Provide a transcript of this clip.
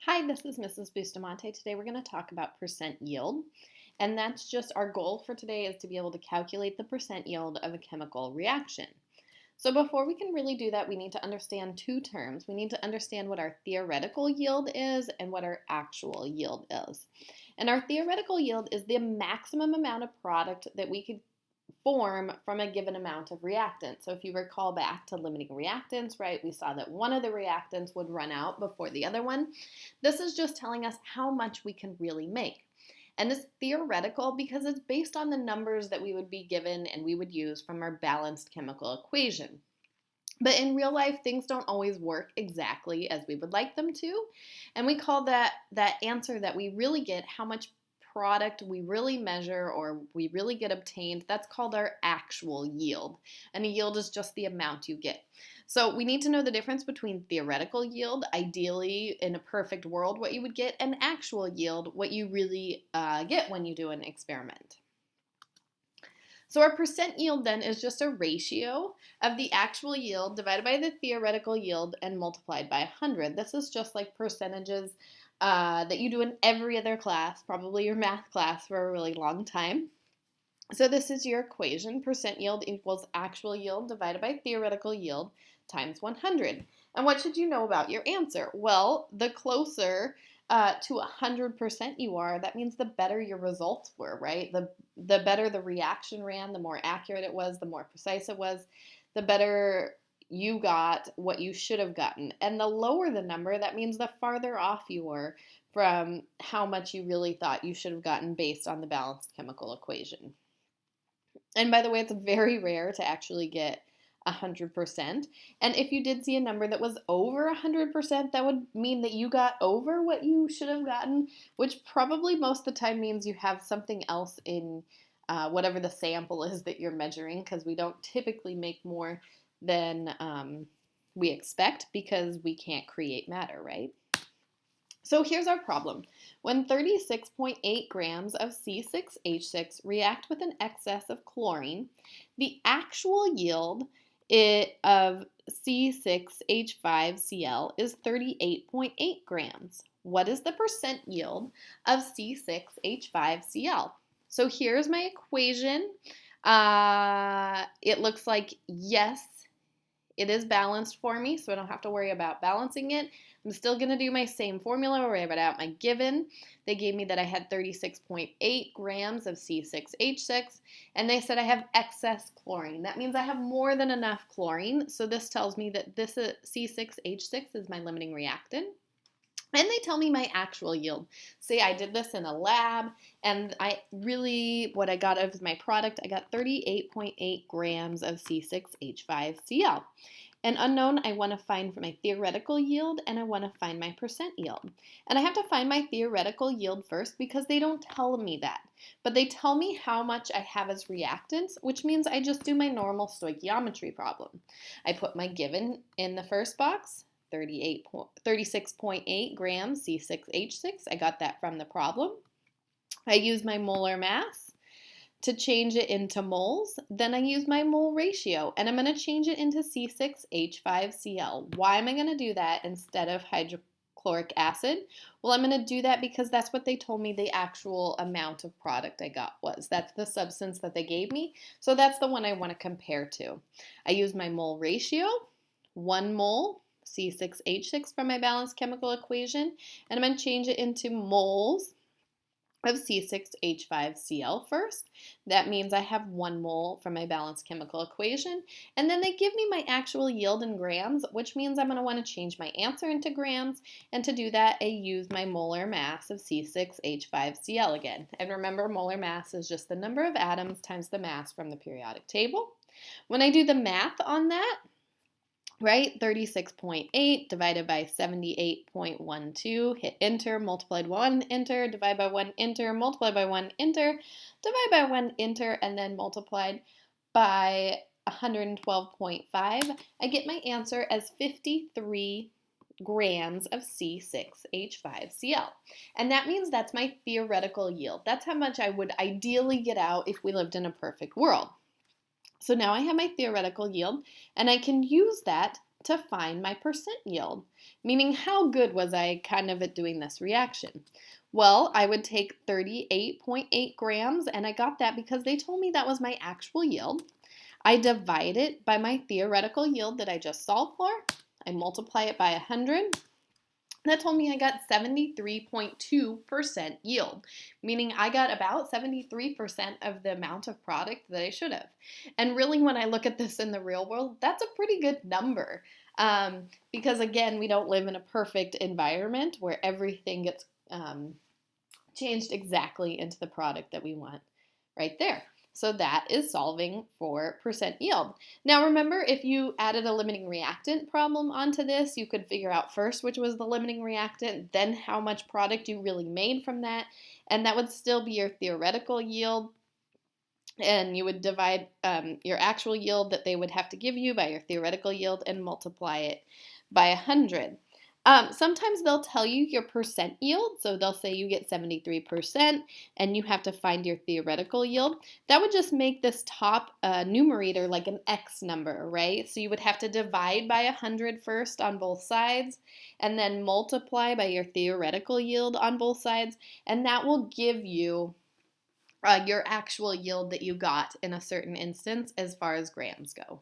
Hi, this is Mrs. Bustamante. Today we're going to talk about percent yield. And that's just our goal for today is to be able to calculate the percent yield of a chemical reaction. So before we can really do that, we need to understand two terms. We need to understand what our theoretical yield is and what our actual yield is. And our theoretical yield is the maximum amount of product that we could form from a given amount of reactant. So if you recall back to limiting reactants, right, we saw that one of the reactants would run out before the other one. This is just telling us how much we can really make. And it's theoretical because it's based on the numbers that we would be given and we would use from our balanced chemical equation. But in real life, things don't always work exactly as we would like them to. And we call that answer that we really get, how much product we really measure or we really get obtained, that's called our actual yield. And a yield is just the amount you get. So we need to know the difference between theoretical yield, ideally in a perfect world what you would get, and actual yield, what you really get when you do an experiment. So our percent yield then is just a ratio of the actual yield divided by the theoretical yield and multiplied by 100. This is just like percentages that you do in every other class, probably your math class for a really long time. So this is your equation. Percent yield equals actual yield divided by theoretical yield times 100. And what should you know about your answer? Well, the closer to 100% you are, that means the better your results were, right? The better the reaction ran, the more accurate it was, the more precise it was, the better you got what you should have gotten. And the lower the number, that means the farther off you were from how much you really thought you should have gotten based on the balanced chemical equation. And by the way, it's very rare to actually get 100%. And if you did see a number that was over 100%, that would mean that you got over what you should have gotten, which probably most of the time means you have something else in whatever the sample is that you're measuring, because we don't typically make more than we expect because we can't create matter, right? So here's our problem. When 36.8 grams of C6H6 react with an excess of chlorine, the actual yield of C6H5Cl is 38.8 grams. What is the percent yield of C6H5Cl? So here's my equation. It looks like yes, it is balanced for me, so I don't have to worry about balancing it. I'm still going to do my same formula, write out my given. They gave me that I had 36.8 grams of C6H6, and they said I have excess chlorine. That means I have more than enough chlorine, so this tells me that this C6H6 is my limiting reactant. And they tell me my actual yield. Say I did this in a lab, and what I got of my product, I got 38.8 grams of C6H5Cl. And unknown, I want to find my theoretical yield, and I want to find my percent yield. And I have to find my theoretical yield first because they don't tell me that. But they tell me how much I have as reactants, which means I just do my normal stoichiometry problem. I put my given in the first box, 36.8 grams C6H6. I got that from the problem. I use my molar mass to change it into moles. Then I use my mole ratio, and I'm going to change it into C6H5Cl. Why am I going to do that instead of hydrochloric acid? Well, I'm going to do that because that's what they told me the actual amount of product I got was. That's the substance that they gave me, so that's the one I want to compare to. I use my mole ratio, 1 mole C6H6 from my balanced chemical equation, and I'm going to change it into moles of C6H5Cl first. That means I have 1 mole from my balanced chemical equation, and then they give me my actual yield in grams, which means I'm going to want to change my answer into grams, and to do that I use my molar mass of C6H5Cl again. And remember, molar mass is just the number of atoms times the mass from the periodic table. When I do the math on that, right, 36.8 divided by 78.12, hit enter, multiplied 1, enter, divide by 1, enter, multiplied by 1, enter, divide by 1, enter, and then multiplied by 112.5, I get my answer as 53 grams of C6H5Cl. And that means that's my theoretical yield. That's how much I would ideally get out if we lived in a perfect world. So now I have my theoretical yield, and I can use that to find my percent yield, meaning how good was I kind of at doing this reaction. Well, I would take 38.8 grams, and I got that because they told me that was my actual yield. I divide it by my theoretical yield that I just solved for. I multiply it by 100. That told me I got 73.2% yield, meaning I got about 73% of the amount of product that I should have. And really, when I look at this in the real world, that's a pretty good number. Because again, we don't live in a perfect environment where everything gets changed exactly into the product that we want right there. So that is solving for percent yield. Now remember, if you added a limiting reactant problem onto this, you could figure out first which was the limiting reactant, then how much product you really made from that, and that would still be your theoretical yield. And you would divide your actual yield that they would have to give you by your theoretical yield and multiply it by 100. Sometimes they'll tell you your percent yield, so they'll say you get 73% and you have to find your theoretical yield. That would just make this top numerator like an X number, right? So you would have to divide by 100 first on both sides and then multiply by your theoretical yield on both sides, and that will give you your actual yield that you got in a certain instance as far as grams go.